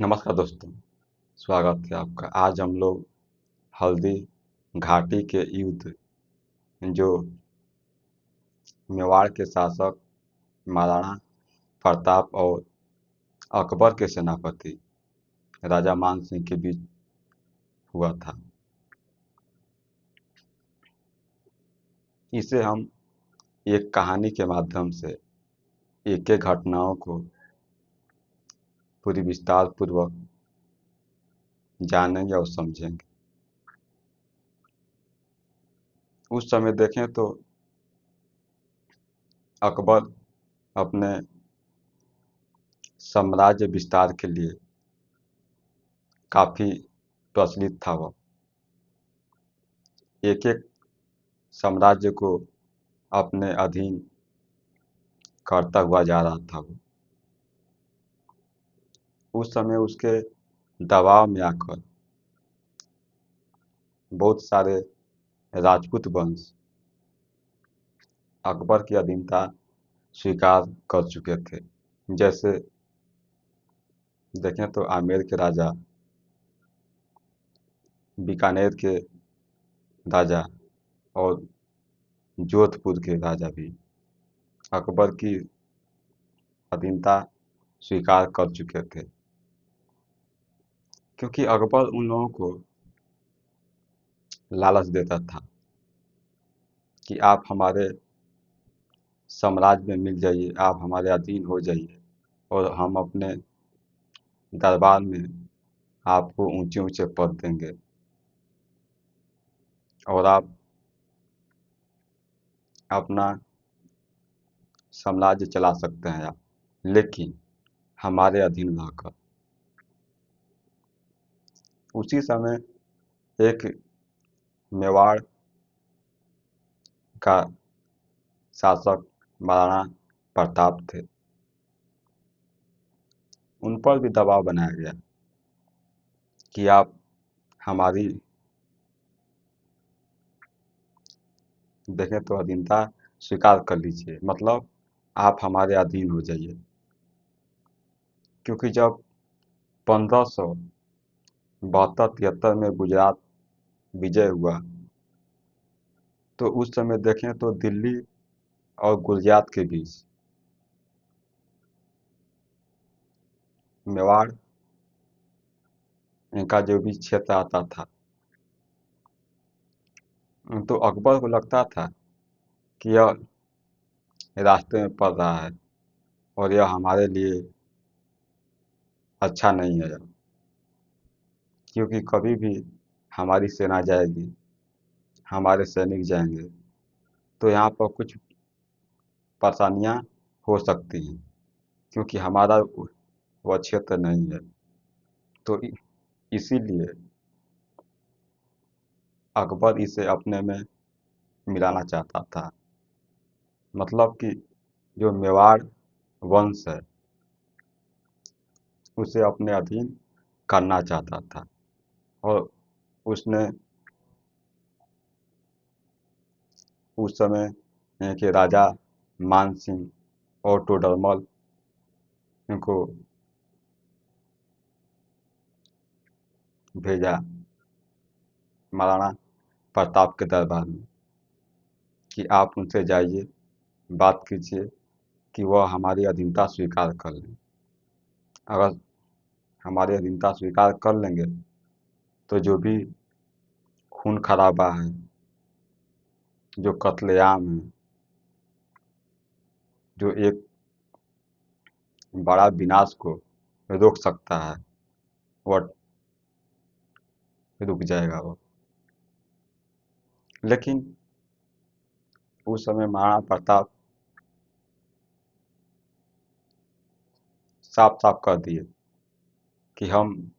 नमस्कार दोस्तों, स्वागत है आपका। आज हम लोग हल्दी घाटी के युद्ध, जो मेवाड़ के शासक महाराणा प्रताप और अकबर के सेनापति राजा मान सिंह के बीच हुआ था, इसे हम एक कहानी के माध्यम से एक एक घटनाओं को पूरी विस्तार पूर्वक जानेंगे और समझेंगे। उस समय देखें तो अकबर अपने साम्राज्य विस्तार के लिए काफ़ी प्रचलित था। वह एक एक साम्राज्य को अपने अधीन करता हुआ जा रहा था। वो उस समय उसके दबाव में आकर बहुत सारे राजपूत वंश अकबर की अधीनता स्वीकार कर चुके थे। जैसे देखें तो आमेर के राजा, बीकानेर के राजा और जोधपुर के राजा भी अकबर की अधीनता स्वीकार कर चुके थे, क्योंकि अकबर उन लोगों को लालच देता था कि आप हमारे साम्राज्य में मिल जाइए, आप हमारे अधीन हो जाइए और हम अपने दरबार में आपको ऊंचे ऊंचे पद देंगे और आप अपना साम्राज्य चला सकते हैं आप, लेकिन हमारे अधीन रहकर। उसी समय एक मेवाड़ का शासक महाराणा प्रताप थे। उन पर भी दबाव बनाया गया कि आप हमारी देखें तो अधीनता स्वीकार कर लीजिए, मतलब आप हमारे अधीन हो जाइए। क्योंकि जब 1572-73 में गुजरात विजय हुआ, तो उस समय देखें तो दिल्ली और गुजरात के बीच मेवाड़ इनका जो भी क्षेत्र आता था, तो अकबर को लगता था कि यह रास्ते में पड़ रहा है और यह हमारे लिए अच्छा नहीं है, क्योंकि कभी भी हमारी सेना जाएगी, हमारे सैनिक जाएंगे, तो यहाँ पर कुछ परेशानियाँ हो सकती हैं, क्योंकि हमारा वह क्षेत्र नहीं है। तो इसीलिए अकबर इसे अपने में मिलाना चाहता था, मतलब कि जो मेवाड़ वंश है उसे अपने अधीन करना चाहता था। और उसने उस समय के राजा मान सिंह और टोडरमल इनको भेजा महाराणा प्रताप के दरबार में कि आप उनसे जाइए, बात कीजिए कि वह हमारी अधीनता स्वीकार कर लें। अगर हमारी अधीनता स्वीकार कर लेंगे तो जो भी खून खराबा है, जो कत्लेआम है, जो एक बड़ा विनाश को रोक सकता है, वह रुक जाएगा वो। लेकिन उस समय महाराणा प्रताप साफ साफ कर दिए कि हम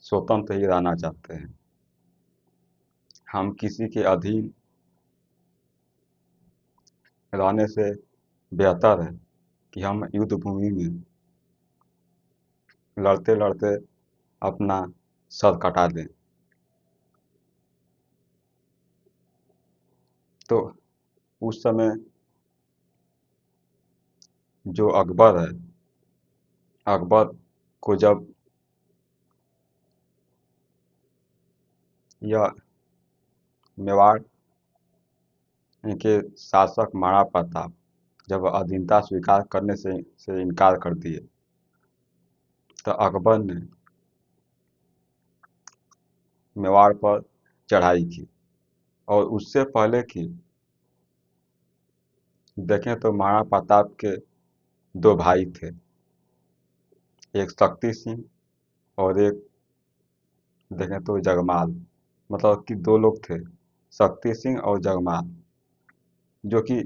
स्वतंत्र ही रहना चाहते हैं, हम किसी के अधीन रहने से बेहतर है कि हम युद्ध भूमि में लड़ते लड़ते अपना सर कटा दें। तो उस समय जो अकबर है, अकबर को जब यह मेवाड़ के शासक महाराणा प्रताप जब अधीनता स्वीकार करने से इनकार कर दिए तो अकबर ने मेवाड़ पर चढ़ाई की। और उससे पहले की देखें तो महाराणा प्रताप के दो भाई थे, एक शक्ति सिंह और एक देखें तो जगमाल। मतलब कि दो लोग थे, शक्ति सिंह और जगमाल, जो कि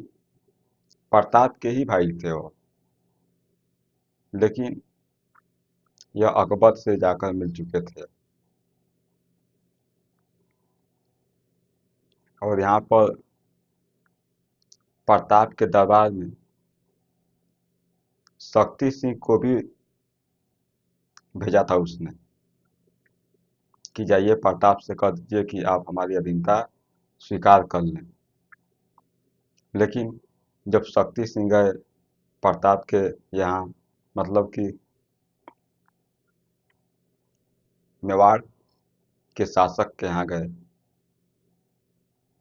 प्रताप के ही भाई थे वो। लेकिन यह अकबर से जाकर मिल चुके थे। और यहाँ पर प्रताप के दरबार में शक्ति सिंह को भी भेजा था उसने कि जाइए प्रताप से कह दीजिए कि आप हमारी अधीनता स्वीकार कर लें। लेकिन जब शक्ति सिंह गए प्रताप के यहाँ, मतलब कि मेवाड़ के शासक के यहाँ गए,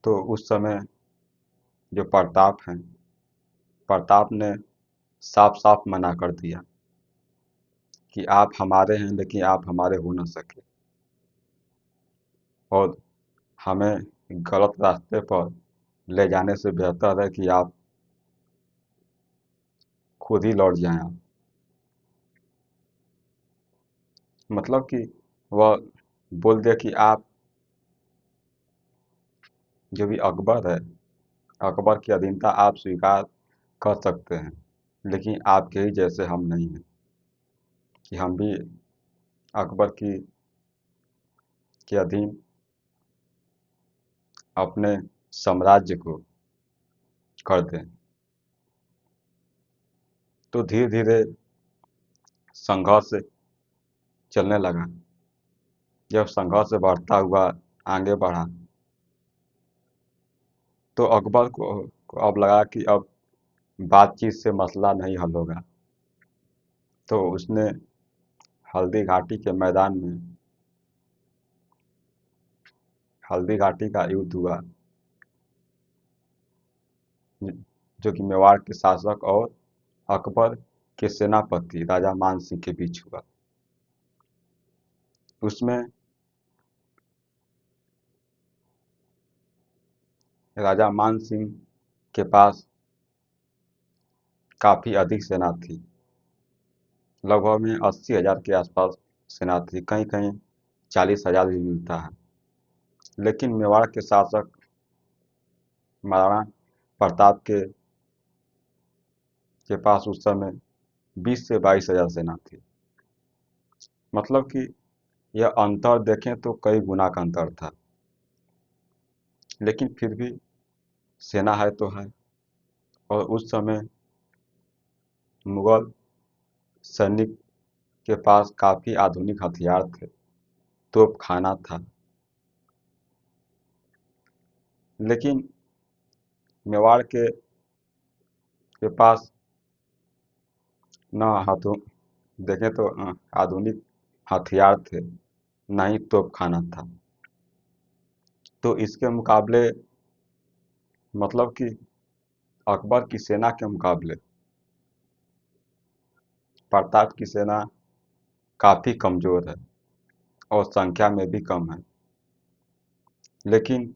तो उस समय जो प्रताप हैं, प्रताप ने साफ साफ मना कर दिया कि आप हमारे हैं लेकिन आप हमारे हो न सके और हमें गलत रास्ते पर ले जाने से बेहतर है कि आप खुद ही लौट जाएं आप। मतलब कि वह बोल दिया कि आप जो भी अकबर है, अकबर की अधीनता आप स्वीकार कर सकते हैं, लेकिन आपके ही जैसे हम नहीं हैं कि हम भी अकबर की के अधीन अपने साम्राज्य को कर दें। तो धीरे धीरे संघर्ष चलने लगा। जब संघर्ष बढ़ता हुआ आगे बढ़ा तो अकबर को अब लगा कि अब बातचीत से मसला नहीं हल होगा। तो उसने हल्दी घाटी के मैदान में हल्दी घाटी का युद्ध हुआ, जो कि मेवाड़ के शासक और अकबर के सेनापति राजा मान सिंह के बीच हुआ। उसमें राजा मान सिंह के पास काफी अधिक सेना थी, लगभग में 80,000 के आसपास सेना थी, कहीं कहीं 40,000 भी मिलता है। लेकिन मेवाड़ के शासक महाराणा प्रताप के पास उस समय 20 से 22,000 सेना थी। मतलब कि यह अंतर देखें तो कई गुना का अंतर था। लेकिन फिर भी सेना है तो है। और उस समय मुगल सैनिक के पास काफी आधुनिक हथियार थे, तोपखाना था। लेकिन मेवाड़ के पास न हाथों देखें तो आधुनिक हथियार थे, न ही तोपखाना था। तो इसके मुकाबले, मतलब कि अकबर की सेना के मुकाबले प्रताप की सेना काफी कमजोर है और संख्या में भी कम है। लेकिन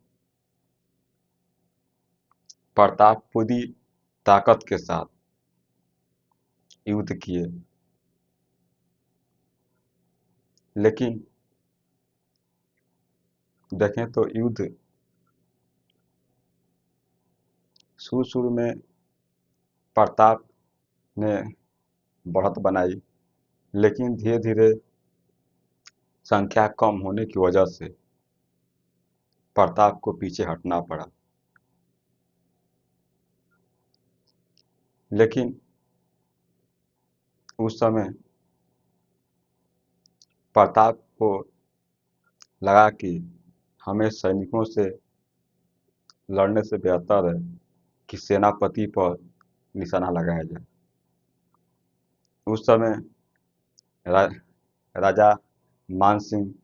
प्रताप पूरी ताकत के साथ युद्ध किए। लेकिन देखें तो युद्ध शुरू शुरू में प्रताप ने बढ़त बनाई, लेकिन धीरे धीरे संख्या कम होने की वजह से प्रताप को पीछे हटना पड़ा। लेकिन उस समय प्रताप को लगा कि हमें सैनिकों से लड़ने से बेहतर है कि सेनापति पर निशाना लगाया जाए। उस समय रा, राजा मान सिंह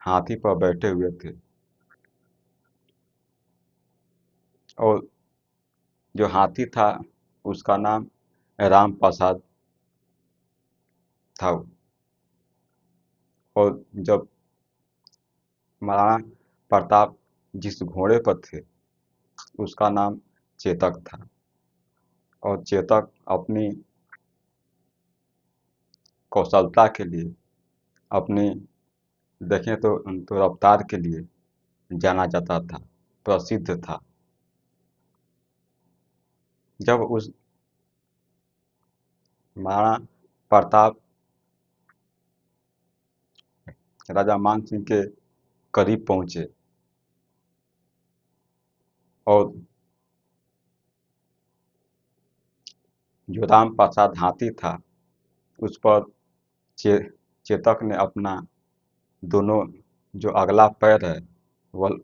हाथी पर बैठे हुए थे और जो हाथी था उसका नाम राम प्रसाद था। और जब महाराणा प्रताप जिस घोड़े पर थे उसका नाम चेतक था। और चेतक अपनी कौशलता के लिए, अपनी देखें तो रफ्तार के लिए जाना जाता था, प्रसिद्ध था। जब उस महाराणा प्रताप राजा मान सिंह के करीब पहुंचे और जो राम प्रसाद हाथी था उस पर चे, चेतक ने अपना दोनों जो अगला पैर है वह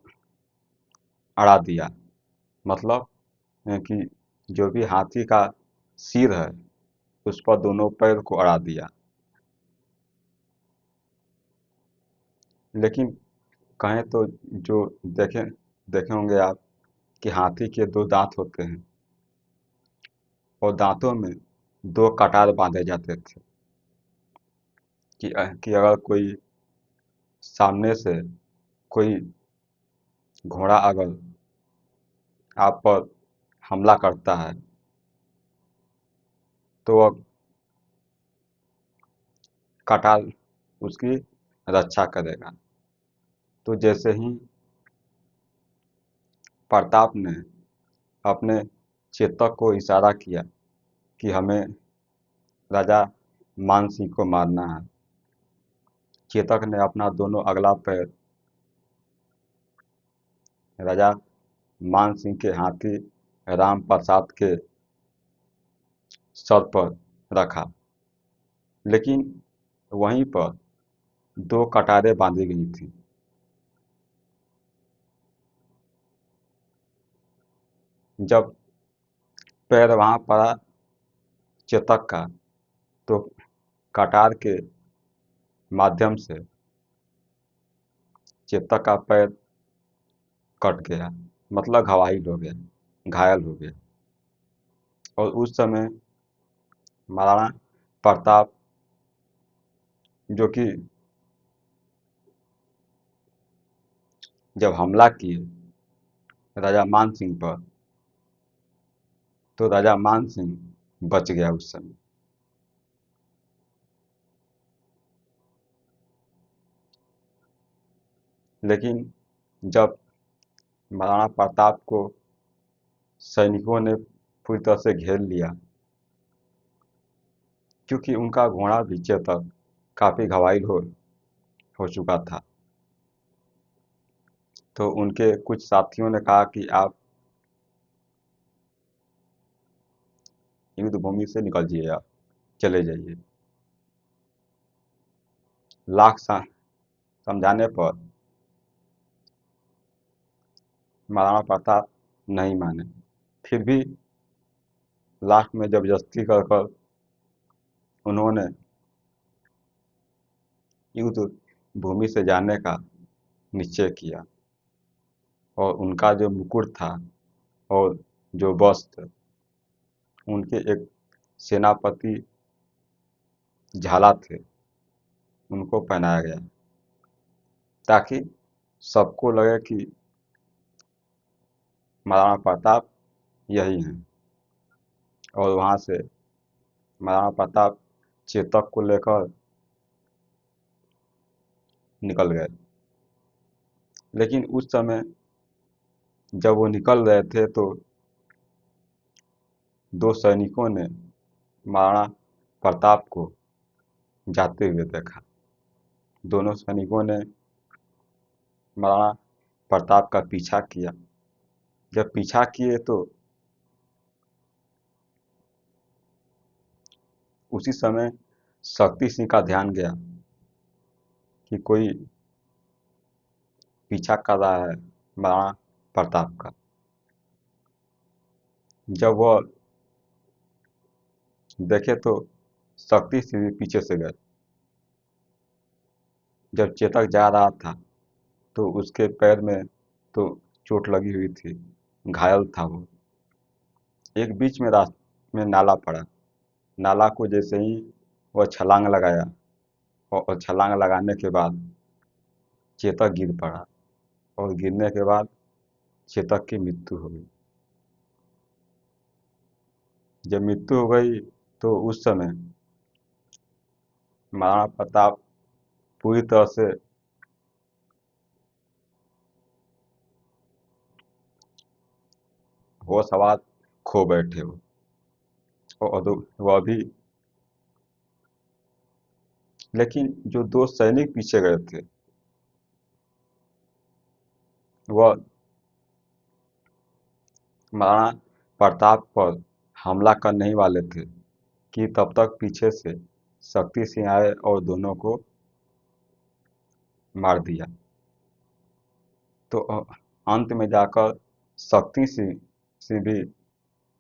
अड़ा दिया। मतलब कि जो भी हाथी का सिर है उस पर दोनों पैर को अड़ा दिया। लेकिन कहें तो जो देखें देखे होंगे आप कि हाथी के दो दांत होते हैं और दांतों में दो कटार बांधे जाते थे कि अगर कोई सामने से कोई घोड़ा अगर आप पर हमला करता है तो वह कटार उसकी रक्षा करेगा। तो जैसे ही प्रताप ने अपने चेतक को इशारा किया कि हमें राजा मान सिंह को मारना है, चेतक ने अपना दोनों अगला पैर राजा मान सिंह के हाथी राम प्रसाद के सर पर रखा। लेकिन वहीं पर दो कटारें बांधी गई थी। जब पैर वहां पड़ा चेतक का तो कटार के माध्यम से चेतक का पैर कट गया, मतलब घायल हो गया, घायल हो गया। और उस समय महाराणा प्रताप जो कि जब हमला किए राजा मान सिंह पर तो राजा मान सिंह बच गया उस समय। लेकिन जब महाराणा प्रताप को सैनिकों ने पूरी तरह से घेर लिया, क्योंकि उनका घोड़ा भी चेतक काफी घायल हो चुका था, तो उनके कुछ साथियों ने कहा कि आप युद्ध भूमि से निकल जाइए, आप चले जाइए। लाख समझाने पर महाराणा प्रताप नहीं माने। फिर भी लास्ट में जबरदस्ती कर कर उन्होंने युद्ध भूमि से जाने का निश्चय किया। और उनका जो मुकुट था और जो वस्त्र उनके एक सेनापति झाला थे उनको पहनाया गया, ताकि सबको लगे कि महाराणा प्रताप यही हैं। और वहां से महाराणा प्रताप चेतक को लेकर निकल गए। लेकिन उस समय जब वो निकल रहे थे तो दो सैनिकों ने महाराणा प्रताप को जाते हुए देखा। दोनों सैनिकों ने महाराणा प्रताप का पीछा किया। जब पीछा किए तो उसी समय शक्ति सिंह का ध्यान गया कि कोई पीछा कर रहा है महाराणा प्रताप का। जब वह देखे तो शक्ति सिंह भी पीछे से गए। जब चेतक जा रहा था तो उसके पैर में तो चोट लगी हुई थी, घायल था वो। एक बीच में रास्ते में नाला पड़ा। नाला को जैसे ही वह छलांग लगाया और छलांग लगाने के बाद चेतक गिर पड़ा और गिरने के बाद चेतक की मृत्यु हो गई। जब मृत्यु हो गई तो उस समय महाराणा प्रताप पूरी तरह से होश हवास खो बैठे हो। और वह भी, लेकिन जो दो सैनिक पीछे गए थे वह महाराणा प्रताप पर हमला करने ही वाले थे कि तब तक पीछे से शक्ति सिंह आए और दोनों को मार दिया। तो अंत में जाकर शक्ति सिंह भी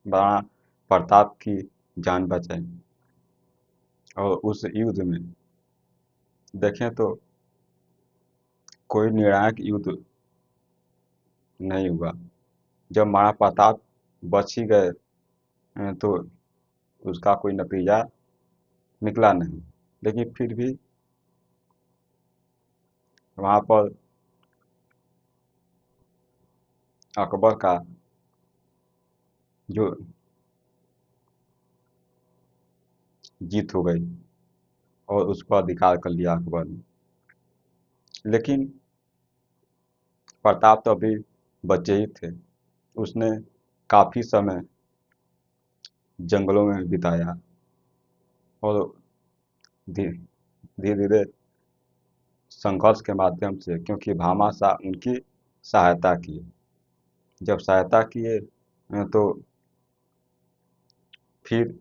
महाराणा प्रताप की जान बचाई। और उस युद्ध में देखें तो कोई निर्णायक युद्ध नहीं हुआ। जब महाराणा प्रताप बच ही गए तो उसका कोई नतीजा निकला नहीं। लेकिन फिर भी वहाँ पर अकबर का जो जीत हो गई और उस पर अधिकार कर लिया अकबर ने। लेकिन प्रताप तो अभी बच्चे ही थे। उसने काफी समय जंगलों में बिताया और धीरे धीरे संघर्ष के माध्यम से, क्योंकि भामाशाह उनकी सहायता की। जब सहायता किए तो फिर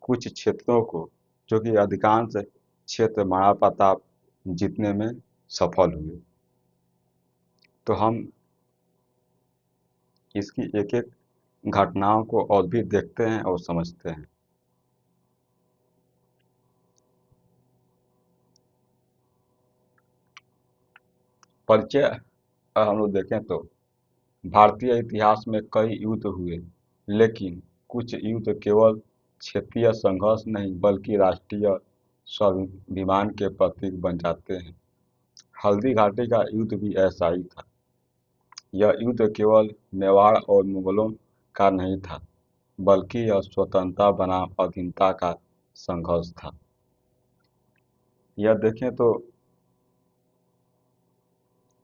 कुछ क्षेत्रों को, जो कि अधिकांश क्षेत्र महाराणा प्रताप जीतने में सफल हुए। तो हम इसकी एक एक घटनाओं को और भी देखते हैं और समझते हैं। परिचय हम लोग देखें तो भारतीय इतिहास में कई युद्ध हुए, लेकिन कुछ युद्ध केवल क्षेत्रीय संघर्ष नहीं बल्कि राष्ट्रीय स्वाभिमान के प्रतीक बन जाते हैं। हल्दी घाटी का युद्ध भी ऐसा ही था। यह युद्ध केवल मेवाड़ और मुगलों का नहीं था, बल्कि यह स्वतंत्रता बनाम अधीनता का संघर्ष था। यह देखें तो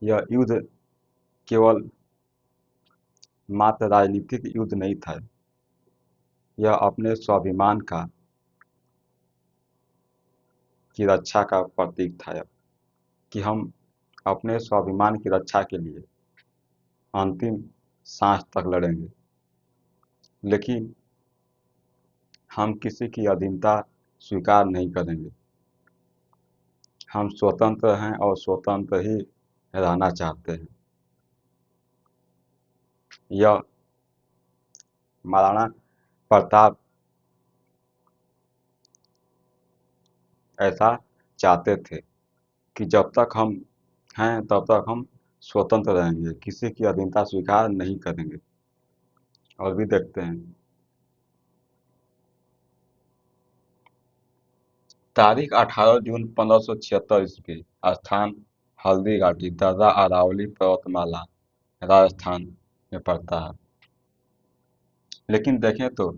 यह युद्ध केवल मात्र राजनीतिक युद्ध नहीं था। यह अपने स्वाभिमान का की रक्षा का प्रतीक था कि हम अपने स्वाभिमान की रक्षा के लिए अंतिम सांस तक लड़ेंगे। लेकिन हम किसी की अधीनता स्वीकार नहीं करेंगे। हम स्वतंत्र हैं और स्वतंत्र ही रहना चाहते हैं। यह महाराणा प्रताप ऐसा चाहते थे कि जब तक हम हैं तब तक हम स्वतंत्र रहेंगे, किसी की अधीनता स्वीकार नहीं करेंगे। और भी देखते हैं तारीख 18 जून 1576 ईस्वी, स्थान हल्दी घाटी, दर्रा अरावली पर्वतमाला, राजस्थान में पड़ता है। लेकिन देखें तो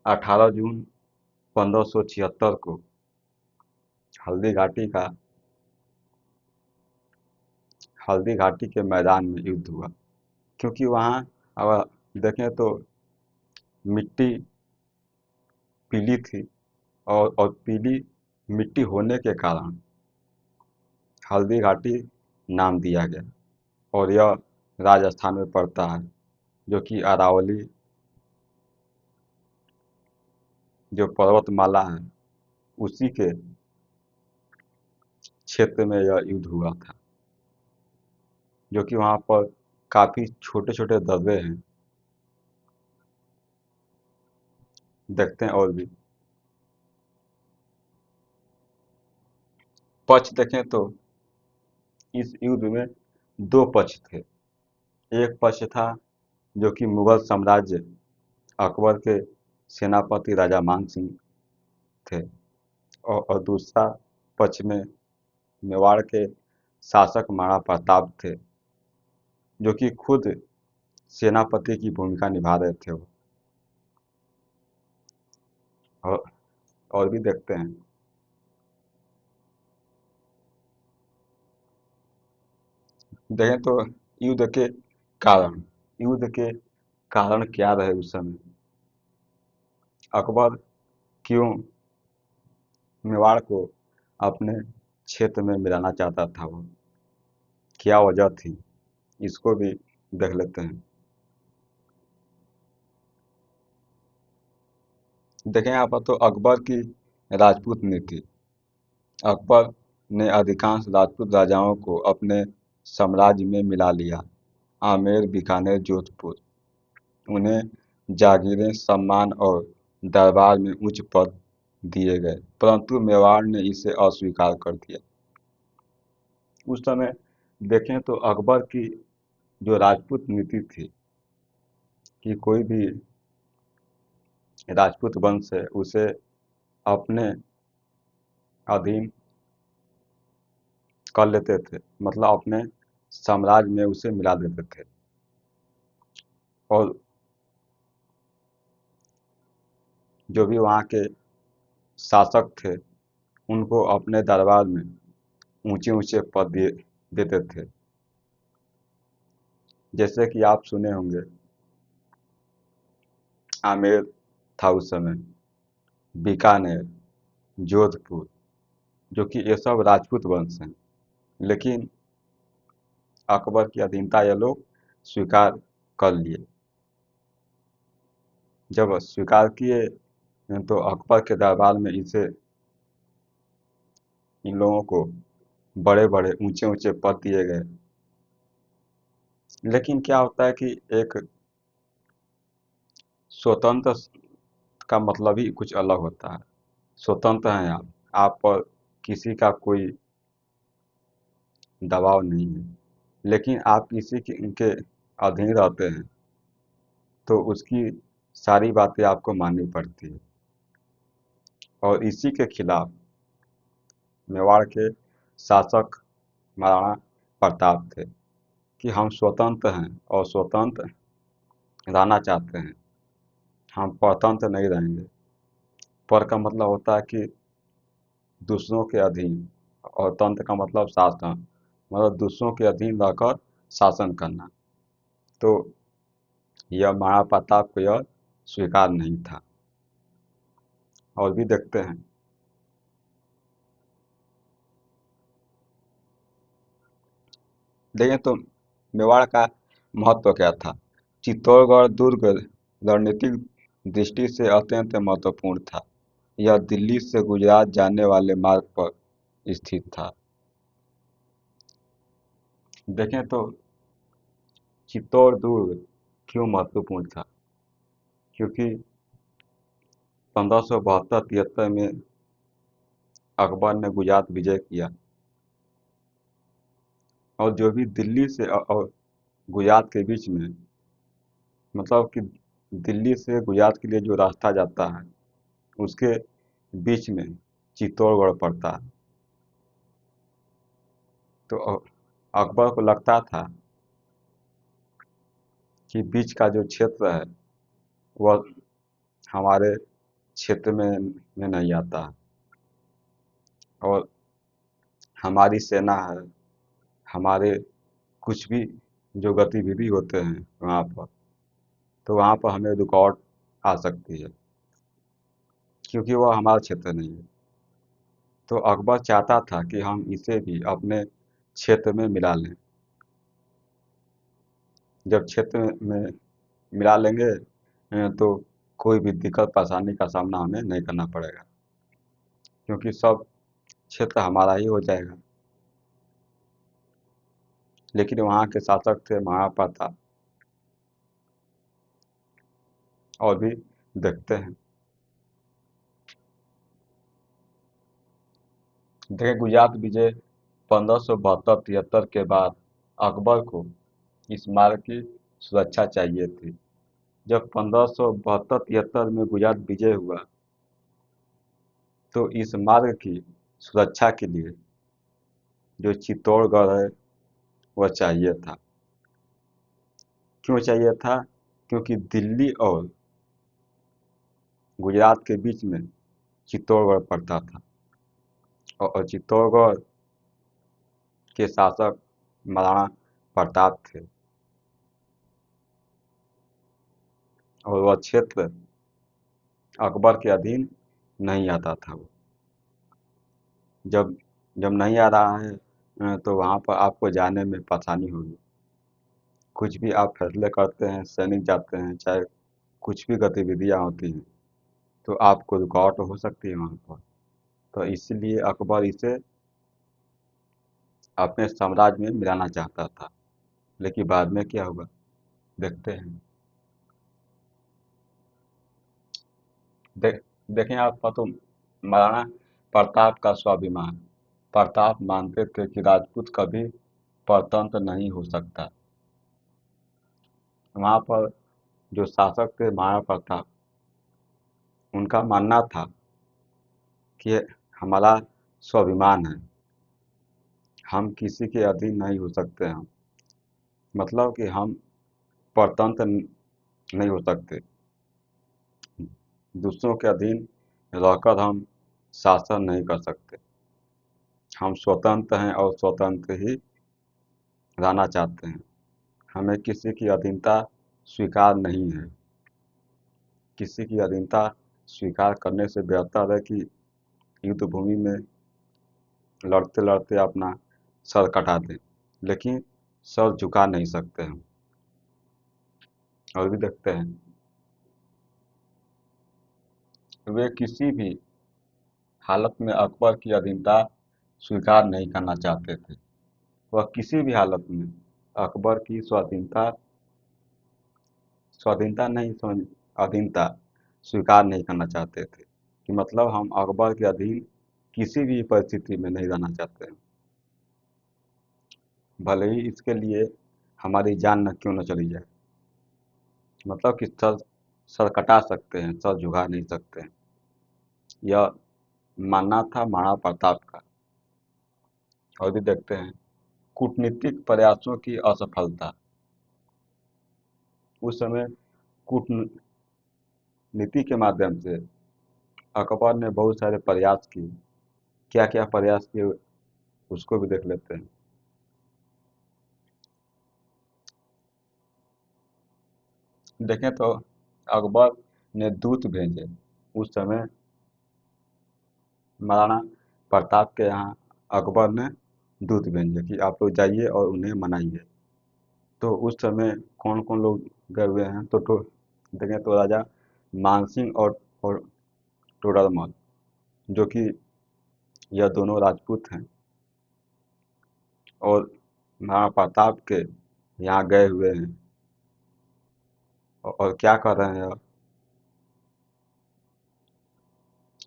18 जून 1576 को हल्दी घाटी का हल्दी घाटी के मैदान में युद्ध हुआ, क्योंकि वहाँ अगर देखें तो मिट्टी पीली थी और पीली मिट्टी होने के कारण हल्दी घाटी नाम दिया गया। और यह राजस्थान में पड़ता है, जो कि अरावली जो पर्वतमाला है उसी के क्षेत्र में यह युद्ध हुआ था। जो कि वहाँ पर काफी छोटे छोटे दर्रे हैं, देखते हैं। और भी पक्ष देखें तो इस युद्ध में दो पक्ष थे। एक पक्ष था जो कि मुगल साम्राज्य अकबर के सेनापति राजा मान सिंह थे, और दूसरा पक्ष में मेवाड़ के शासक महाराणा प्रताप थे, जो कि खुद सेनापति की भूमिका निभा रहे थे वो। और, और भी देखते हैं। देखें तो युद्ध के कारण युद्ध के कारण क्या रहे उस समय। अकबर क्यों मेवाड़ को अपने क्षेत्र में मिलाना चाहता था, वो क्या वजह थी, इसको भी देख लेते हैं। देखें यहाँ पर तो अकबर की राजपूत नीति। अकबर ने अधिकांश राजपूत राजाओं को अपने साम्राज्य में मिला लिया। आमेर, बीकानेर, जोधपुर, उन्हें जागीरें, सम्मान और दरबार में उच्च पद दिए गए, परंतु मेवाड़ ने इसे अस्वीकार कर दिया। उस समय देखें तो अकबर की जो राजपूत नीति थी कि कोई भी राजपूत वंश है उसे अपने अधीन कर लेते थे, मतलब अपने साम्राज्य में उसे मिला देते थे। और जो भी वहाँ के शासक थे उनको अपने दरबार में ऊंचे ऊंचे पद देते थे। जैसे कि आप सुने होंगे आमेर था उस समय, बीकानेर, जोधपुर, जो कि ये सब राजपूत वंश हैं, लेकिन अकबर की अधीनता ये लोग स्वीकार कर लिए। जब स्वीकार किए तो अकबर के दरबार में इन लोगों को बड़े बड़े ऊंचे ऊंचे पद दिए गए। लेकिन क्या होता है कि एक स्वतंत्र का मतलब ही कुछ अलग होता है। स्वतंत्र हैं आप पर किसी का कोई दबाव नहीं है, लेकिन आप किसी के इनके अधीन रहते हैं तो उसकी सारी बातें आपको माननी पड़ती है। और इसी के खिलाफ मेवाड़ के शासक महाराणा प्रताप थे कि हम स्वतंत्र हैं और स्वतंत्र रहना चाहते हैं, हम परतंत्र नहीं रहेंगे। पर का मतलब होता है कि दूसरों के अधीन, और तंत्र का मतलब शासन, मतलब दूसरों के अधीन रहकर शासन करना। तो यह महाराणा प्रताप को यह स्वीकार नहीं था। और भी देखते हैं। देखें तो मेवाड़ का महत्व क्या था। चित्तौड़गढ़ दुर्ग रणनीतिक दृष्टि से अत्यंत महत्वपूर्ण था। यह दिल्ली से गुजरात जाने वाले मार्ग पर स्थित था। देखें तो चित्तौड़ दुर्ग क्यों महत्वपूर्ण था, क्योंकि 1572-73 में अकबर ने गुजरात विजय किया, और जो भी दिल्ली से और गुजरात के बीच में, मतलब कि दिल्ली से गुजरात के लिए जो रास्ता जाता है उसके बीच में चित्तौड़गढ़ पड़ता है। तो अकबर को लगता था कि बीच का जो क्षेत्र है वह हमारे क्षेत्र में नहीं आता, और हमारी सेना है, हमारे कुछ भी जो गतिविधि होते हैं वहाँ पर, तो वहाँ पर हमें रुकावट आ सकती है, क्योंकि वह हमारा क्षेत्र नहीं है। तो अकबर चाहता था कि हम इसे भी अपने क्षेत्र में मिला लें। जब क्षेत्र में मिला लेंगे तो कोई भी दिक्कत परेशानी का सामना हमें नहीं करना पड़ेगा, क्योंकि सब क्षेत्र हमारा ही हो जाएगा। लेकिन वहाँ के शासक थे महाराणा प्रताप। और भी देखते हैं। देखिए गुजरात विजय 1572-73 के बाद अकबर को इस मार्ग की सुरक्षा चाहिए थी। जब 1572-73 में गुजरात विजय हुआ तो इस मार्ग की सुरक्षा के लिए जो चित्तौड़गढ़ है वह चाहिए था। क्यों चाहिए था? क्योंकि दिल्ली और गुजरात के बीच में चित्तौड़गढ़ पड़ता था और चित्तौड़गढ़ के शासक महाराणा प्रताप थे और वह क्षेत्र अकबर के अधीन नहीं आता था। वो जब जब नहीं आ रहा है तो वहाँ पर आपको जाने में परेशानी होगी। कुछ भी आप फैसले करते हैं, सैनिक जाते हैं, चाहे कुछ भी गतिविधियाँ होती हैं तो आपको रुकावट हो सकती है वहाँ पर। तो इसलिए अकबर इसे अपने साम्राज्य में मिलाना चाहता था, लेकिन बाद में क्या हुआ देखते हैं। देख देखें आपका तो महाराणा प्रताप का स्वाभिमान। प्रताप मानते थे कि राजपूत कभी परतंत्र नहीं हो सकता। वहाँ पर जो शासक थे महाराणा प्रताप, उनका मानना था कि हमारा स्वाभिमान है, हम किसी के अधीन नहीं हो सकते। हम मतलब कि हम परतंत्र नहीं हो सकते, दूसरों के अधीन रहकर हम शासन नहीं कर सकते। हम स्वतंत्र हैं और स्वतंत्र ही रहना चाहते हैं। हमें किसी की अधीनता स्वीकार नहीं है। किसी की अधीनता स्वीकार करने से बेहतर है कि युद्ध भूमि में लड़ते लड़ते अपना सर कटा दें, लेकिन सर झुका नहीं सकते हम। और भी देखते हैं, वे किसी भी हालत में अकबर की अधीनता स्वीकार नहीं करना चाहते थे। वह किसी भी हालत में अकबर की स्वाधीनता स्वाधीनता नहीं समझ अधीनता स्वीकार नहीं करना चाहते थे, कि मतलब हम अकबर के अधीन किसी भी परिस्थिति में नहीं रहना चाहते हैं, भले ही इसके लिए हमारी जान न क्यों न चली जाए। मतलब कि सर सर कटा सकते हैं, सर झुका नहीं सकते हैं। यह मानना था महाराणा प्रताप का। और भी देखते हैं, कूटनीतिक प्रयासों की असफलता। उस समय कूटनीति के माध्यम से अकबर ने बहुत सारे प्रयास किए। क्या क्या प्रयास किए उसको भी देख लेते हैं। देखें तो अकबर ने दूत भेजे। उस समय महाराणा प्रताप के यहाँ अकबर ने दूत भेजे कि आप लोग जाइए और उन्हें मनाइए। तो उस समय कौन कौन लोग गए हुए हैं तो देखें तो राजा मानसिंह और टोडरमल, जो कि यह दोनों राजपूत हैं और महाराणा प्रताप के यहाँ गए हुए हैं। और क्या कर रहे हैं अब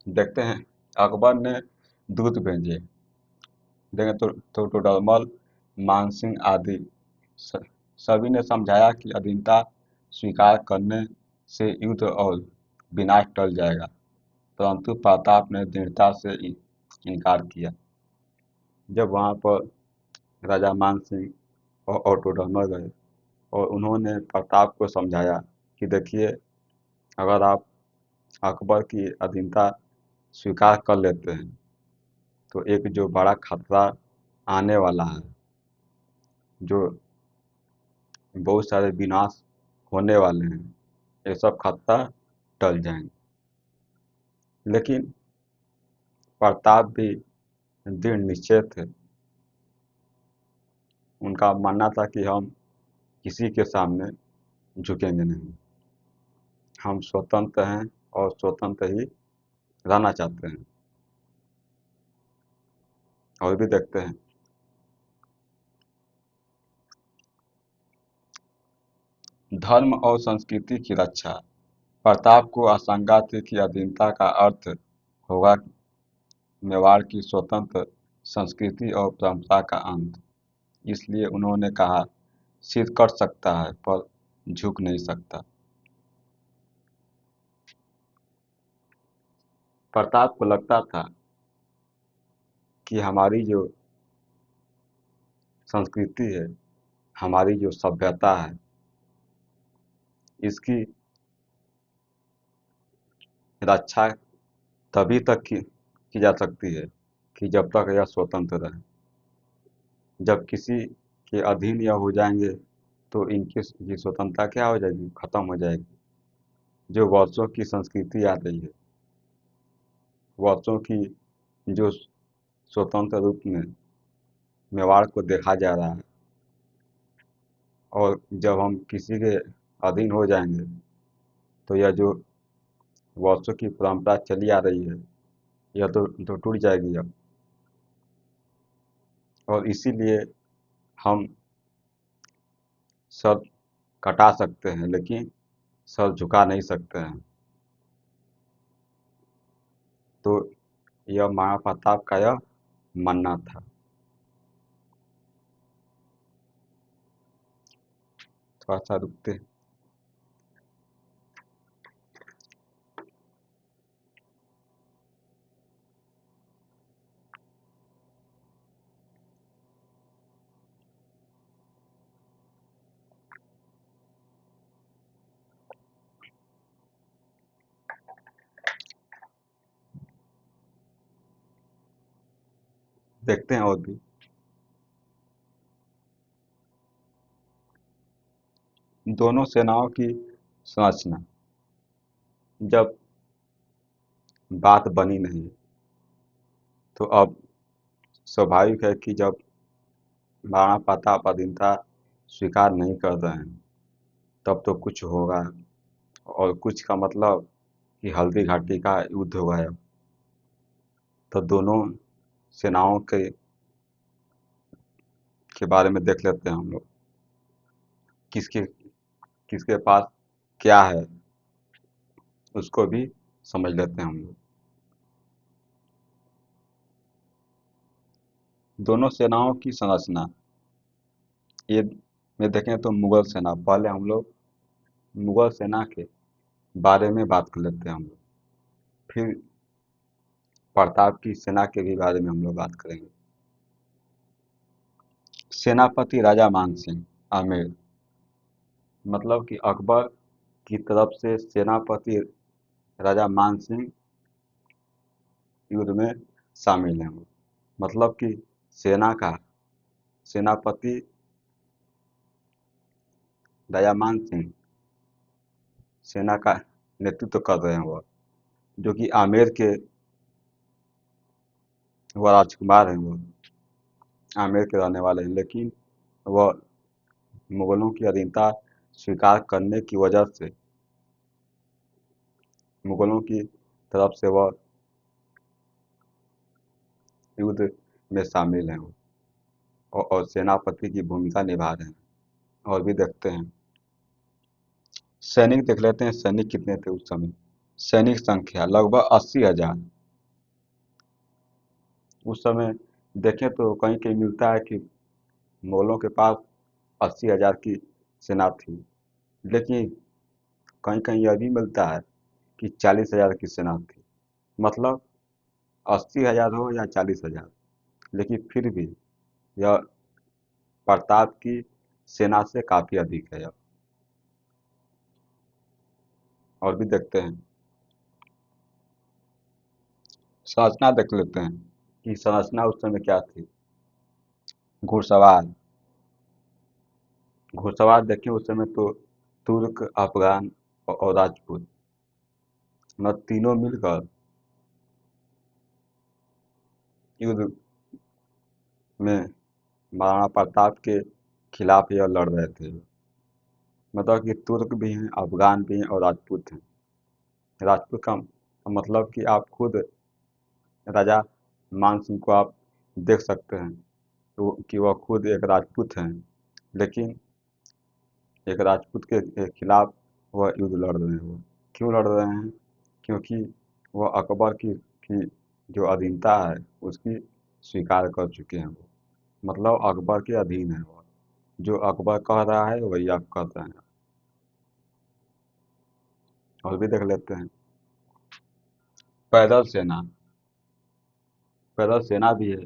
देखते हैं। अकबर ने दूत भेजे। देखें तो टोडरमल, मानसिंह आदि स- सभी ने समझाया कि अधीनता स्वीकार करने से युद्ध और विनाश टल जाएगा, परंतु प्रताप ने दृढ़ता से इनकार किया। जब वहाँ पर राजा मान सिंह और टोडरमल गए और उन्होंने प्रताप को समझाया कि देखिए, अगर आप अकबर की अधीनता स्वीकार कर लेते हैं तो एक जो बड़ा खतरा आने वाला है, जो बहुत सारे विनाश होने वाले हैं, ये सब खतरा टल जाएंगे। लेकिन प्रताप भी दृढ़ निश्चय थे। उनका मानना था कि हम किसी के सामने झुकेंगे नहीं। हम स्वतंत्र हैं और स्वतंत्र ही रहना चाहते हैं। और भी देखते हैं, धर्म और संस्कृति की रक्षा। प्रताप को आशंका थी कि अधीनता का अर्थ होगा मेवाड़ की स्वतंत्र संस्कृति और परंपरा का अंत। इसलिए उन्होंने कहा, सिद्ध कर सकता है पर झुक नहीं सकता। प्रताप को लगता था कि हमारी जो संस्कृति है, हमारी जो सभ्यता है, इसकी रक्षा तभी तक की जा सकती है कि जब तक यह स्वतंत्र रहे। जब किसी के अधीन यह हो जाएंगे तो इनकी ये स्वतंत्रता क्या हो जाएगी, खत्म हो जाएगी। जो वर्षों की संस्कृति आ रही है, वर्षों की जो स्वतंत्र रूप में मेवाड़ को देखा जा रहा है, और जब हम किसी के अधीन हो जाएंगे तो यह जो वर्षों की परंपरा चली आ रही है, यह तो टूट जाएगी अब। और इसीलिए हम सर कटा सकते हैं लेकिन सर झुका नहीं सकते हैं। तो यह महाराणा प्रताप का यह मानना था। थोड़ा सा रुकते हैं। देखते हैं और भी। दोनों सेनाओं की संरचना जब बात बनी नहीं, तो अब स्वाभाविक है कि जब महाराणा प्रताप अधीनता स्वीकार नहीं कर रहे हैं, तब तो कुछ होगा। और कुछ का मतलब कि हल्दी घाटी का युद्ध हुआ है। तो दोनों सेनाओं के बारे में देख लेते हैं हम लोग। किसके किसके पास क्या है, उसको भी समझ लेते हैं हम लोग। दोनों सेनाओं की संरचना ये में देखें तो मुगल सेना, पहले हम लोग मुगल सेना के बारे में बात कर लेते हैं हम लोग। फिर प्रताप की सेना के भी बारे में हम लोग बात करेंगे। सेनापति राजा मान सिंह आमेर, मतलब कि अकबर की तरफ से सेनापति राजा मान सिंह युद्ध में शामिल हैं वो। मतलब कि सेना का सेनापति राजा मान सिंह सेना का नेतृत्व कर रहे हैं वो, जो कि आमेर के वो राजकुमार हैं। वो आमेर के रहने वाले हैं, लेकिन वह मुगलों की अधीनता स्वीकार करने की वजह से मुगलों की तरफ से वह युद्ध में शामिल हैं वो, और सेनापति की भूमिका निभा रहे हैं। और भी देखते हैं। सैनिक देख लेते हैं, सैनिक कितने थे उस समय। सैनिक संख्या लगभग 80,000। उस समय देखें तो कहीं कहीं मिलता है कि मुगलों के पास 80,000 की सेना थी, लेकिन कहीं कहीं यह भी मिलता है कि 40,000 की सेना थी। मतलब 80,000 हो या 40,000, लेकिन फिर भी यह प्रताप की सेना से काफी अधिक है यह। और भी देखते हैं। संरचना देख लेते हैं कि संरचना उस समय क्या थी। घुड़सवार घुड़सवार देखें उस समय तो तुर्क, अफगान और राजपूत, न तीनों मिलकर युद्ध में महाराणा प्रताप के खिलाफ यह लड़ रहे थे। मतलब कि तुर्क भी हैं, अफगान भी हैं और राजपूत हैं। राजपूत का मतलब कि आप खुद राजा मान सिंह को आप देख सकते हैं तो कि वह खुद एक राजपूत हैं, लेकिन एक राजपूत के खिलाफ वह युद्ध लड़ रहे हैं। वो क्यों लड़ रहे हैं? क्योंकि वह अकबर की जो अधीनता है उसकी स्वीकार कर चुके हैं वो। मतलब अकबर के अधीन है वो, जो अकबर कह रहा है वही आप कर रहे हैं। और भी देख लेते हैं। पैदल सेना, पैदल सेना भी है।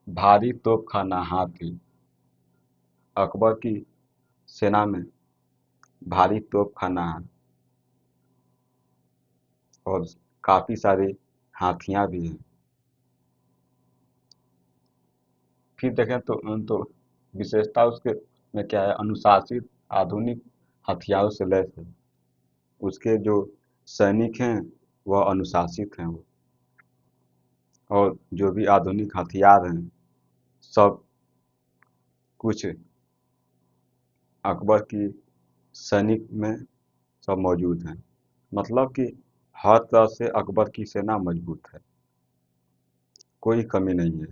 भारी तोपखाना हाथी, अकबर की सेना में भारी तोपखाना है और काफी सारे हाथियां भी हैं। फिर देखें तो विशेषता उसके में क्या है, अनुशासित आधुनिक हथियारों से लैस है। उसके जो सैनिक हैं वह अनुशासित हैं वो, और जो भी आधुनिक हथियार हैं सब कुछ अकबर की सैनिक में सब मौजूद हैं। मतलब कि हर तरह से अकबर की सेना मजबूत है, कोई कमी नहीं है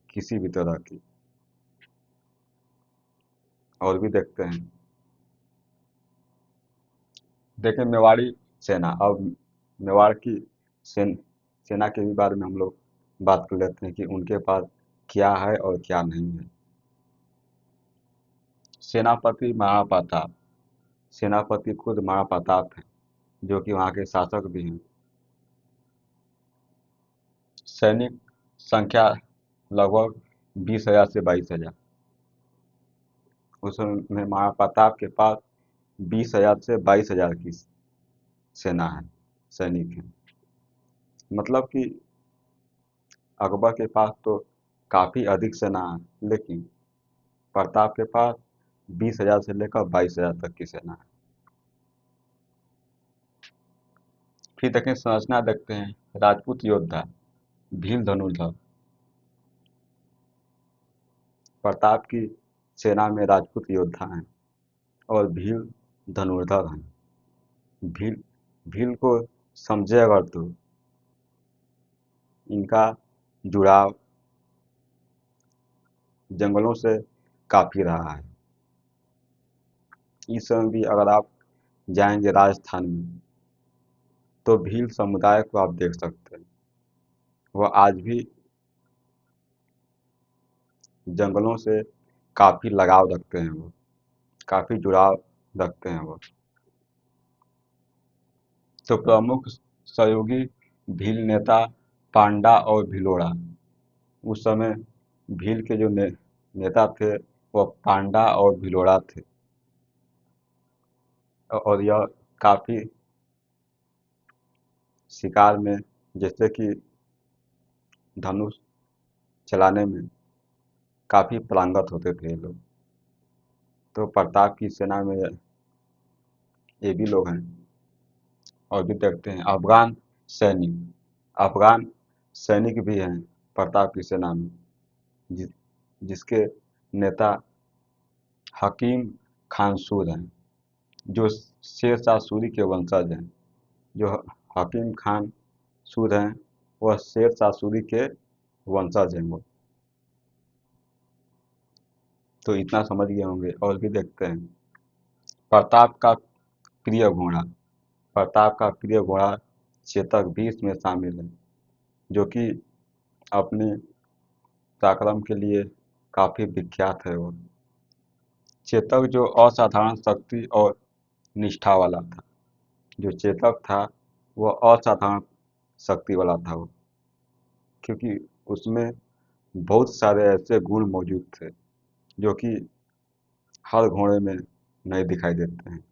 किसी भी तरह की। और भी देखते हैं। देखें मेवाड़ी सेना, अब मेवाड़ की सेना के भी बारे में हम लोग बात कर लेते हैं कि उनके पास क्या है और क्या नहीं है। सेनापति महाप्रताप, सेनापति खुद महाप्रताप हैं, जो कि वहाँ के शासक भी हैं। सैनिक संख्या लगभग 20,000 से 22,000। उसमें महाप्रताप के पास 20,000 से 22,000 की सेना है, सैनिक है। मतलब कि अकबर के पास तो काफी अधिक सेना है, लेकिन प्रताप के पास 20,000 से लेकर 22,000 तक की सेना है। फिर देखें संरचना, देखते हैं राजपूत योद्धा, भील धनुर्धर। प्रताप की सेना में राजपूत योद्धा हैं और भील धनुर्धर हैं। भील भील को समझे अगर तो इनका जुड़ाव जंगलों से काफी रहा है। इस समय भी अगर आप जाएंगे राजस्थान में तो भील समुदाय को आप देख सकते हैं। वह आज भी जंगलों से काफी लगाव रखते हैं, वो काफी जुड़ाव रखते हैं वो। तो प्रमुख सहयोगी भील नेता पांडा और भिलोड़ा। उस समय भील के जो नेता थे वह पांडा और भिलोड़ा थे, और यह काफी शिकार में, जैसे कि धनुष चलाने में काफी पारंगत होते थे ये लोग। तो प्रताप की सेना में ये भी लोग हैं। और भी देखते हैं अफगान सैनिक, अफगान सैनिक भी हैं प्रताप की सेना में, जिस जिसके नेता हकीम खानसूर हैं, जो शेर शाह सूरी के वंशज हैं। जो हकीम खान सूर हैं वह शेर शाह सूरी के वंशज हैं वो। तो इतना समझ गए होंगे। और भी देखते हैं प्रताप का प्रिय घोड़ा, प्रताप का प्रिय घोड़ा चेतक भी इसमें शामिल है, जो कि अपने पराक्रम के लिए काफी विख्यात है वो। चेतक जो असाधारण शक्ति और निष्ठा वाला था, जो चेतक था वह असाधारण शक्ति वाला था वो, क्योंकि उसमें बहुत सारे ऐसे गुण मौजूद थे जो कि हर घोड़े में नहीं दिखाई देते हैं।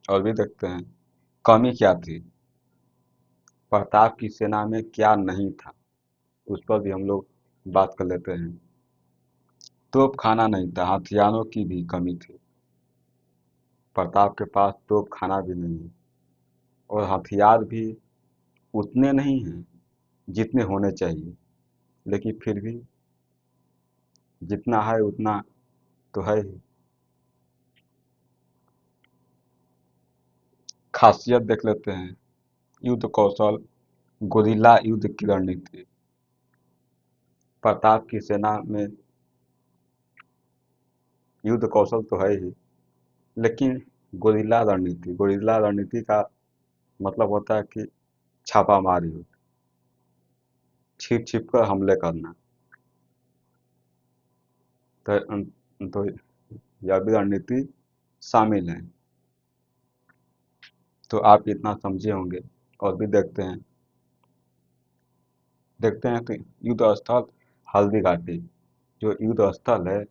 और भी देखते हैं कमी क्या थी, प्रताप की सेना में क्या नहीं था, उस पर भी हम लोग बात कर लेते हैं। तोप खाना नहीं था, हथियारों की भी कमी थी। प्रताप के पास तोप खाना भी नहीं है, और हथियार भी उतने नहीं हैं जितने होने चाहिए, लेकिन फिर भी जितना है उतना तो है ही। खासियत देख लेते हैं, युद्ध कौशल, गुरिल्ला युद्ध की रणनीति। प्रताप की सेना में युद्ध कौशल तो है ही, लेकिन गुरिल्ला रणनीति का मतलब होता है कि छापामार युद्ध, छिप छिप कर हमले करना। तो यह भी रणनीति शामिल है। तो आप इतना समझे होंगे। और भी देखते हैं कि युद्ध स्थल हल्दी घाटी, जो युद्ध स्थल है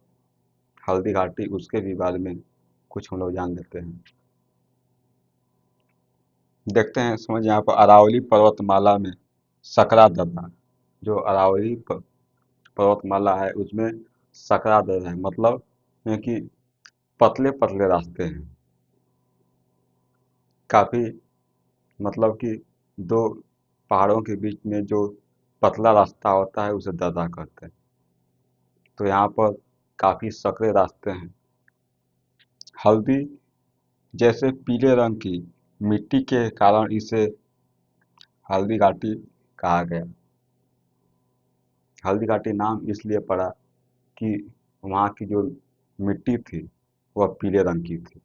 हल्दी घाटी, उसके भी बारे में कुछ हम लोग जान लेते हैं। देखते हैं, समझ यहाँ पर अरावली पर्वतमाला में सकरा दर्रा, जो अरावली पर्वतमाला है उसमें सकरा दर्रा है, मतलब है कि पतले पतले रास्ते हैं काफ़ी, मतलब कि दो पहाड़ों के बीच में जो पतला रास्ता होता है उसे दर्रा कहते हैं। तो यहाँ पर काफ़ी सकरे रास्ते हैं। हल्दी जैसे पीले रंग की मिट्टी के कारण इसे हल्दी घाटी कहा गया। हल्दी घाटी नाम इसलिए पड़ा कि वहाँ की जो मिट्टी थी वह पीले रंग की थी,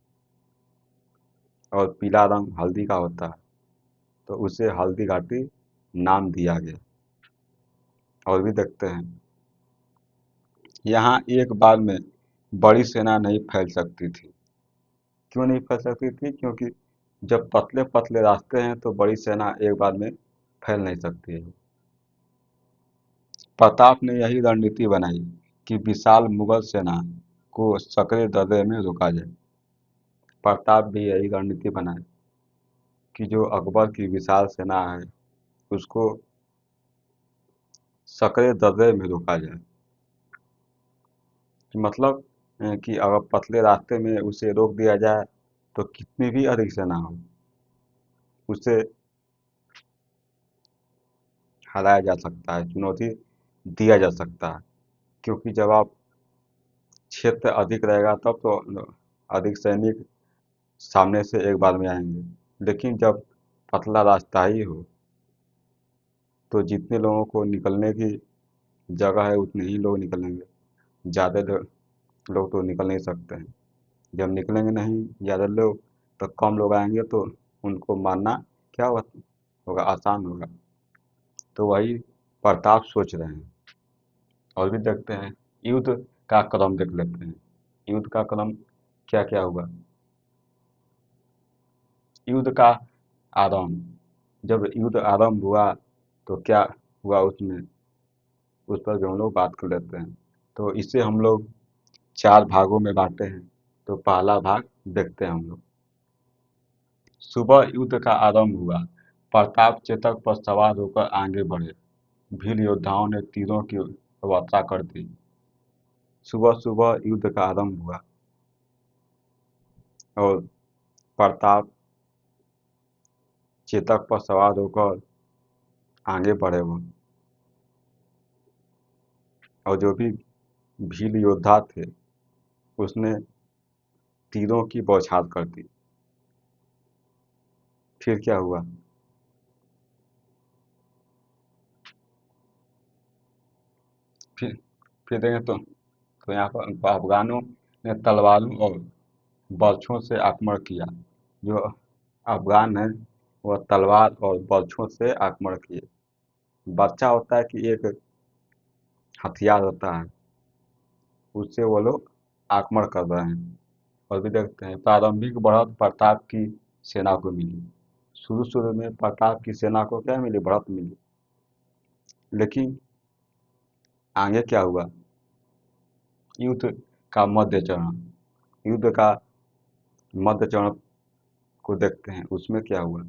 और पीला रंग हल्दी का होता है, तो उसे हल्दी घाटी नाम दिया गया। और भी देखते हैं, यहाँ एक बार में बड़ी सेना नहीं फैल सकती थी। क्यों नहीं फैल सकती थी? क्योंकि जब पतले पतले रास्ते हैं तो बड़ी सेना एक बार में फैल नहीं सकती है। प्रताप ने यही रणनीति बनाई कि विशाल मुगल सेना को सकरे दर्रे में रोका जाए। प्रताप भी यही रणनीति बनाए कि जो अकबर की विशाल सेना है उसको सकरे दर्रे में रोका जाए। कि मतलब कि अगर पतले रास्ते में उसे रोक दिया जाए तो कितनी भी अधिक सेना हो उसे हराया जा सकता है, चुनौती दिया जा सकता है। क्योंकि जब आप क्षेत्र अधिक रहेगा तब तो अधिक सैनिक सामने से एक बार में आएंगे, लेकिन जब पतला रास्ता ही हो तो जितने लोगों को निकलने की जगह है उतने ही लोग निकलेंगे, ज़्यादा लोग तो निकल नहीं सकते हैं। जब निकलेंगे नहीं ज़्यादा लोग तो कम लोग आएंगे तो उनको मारना क्या होगा, आसान होगा। तो वही प्रताप सोच रहे हैं। और भी देखते हैं, युद्ध का क्रम देख लेते हैं। युद्ध का क्रम क्या क्या हुआ। युद्ध का आरंभ, जब युद्ध आरंभ हुआ तो क्या हुआ उसमें, उस पर भी हम लोग बात कर लेते हैं। तो इसे हम लोग चार भागों में बांटे हैं। तो पहला भाग देखते हैं हम लोग। सुबह युद्ध का आरंभ हुआ। प्रताप चेतक पर सवार होकर आगे बढ़े। भील योद्धाओं ने तीरों की वर्षा कर दी। सुबह सुबह युद्ध का आरंभ हुआ और प्रताप चेतक पर सवार होकर आगे बढ़े वो, और जो भी भील योद्धा थे उसने तीरों की बौछार कर दी। फिर क्या हुआ, फिर फिर देखें तो यहाँ पर अफगानों ने तलवारों और बर्छों से आक्रमण किया। जो अफगान है वह तलवार और बर्छों से आक्रमण किए। बर्छा होता है कि एक हथियार होता है, उससे वो लोग आक्रमण कर रहे हैं। और भी देखते हैं, प्रारंभिक बढ़त प्रताप की सेना को मिली। शुरू शुरू में प्रताप की सेना को क्या मिली, बढ़त मिली। लेकिन आगे क्या हुआ, युद्ध का मध्य चरण, युद्ध का मध्य चरण को देखते हैं। उसमें क्या हुआ,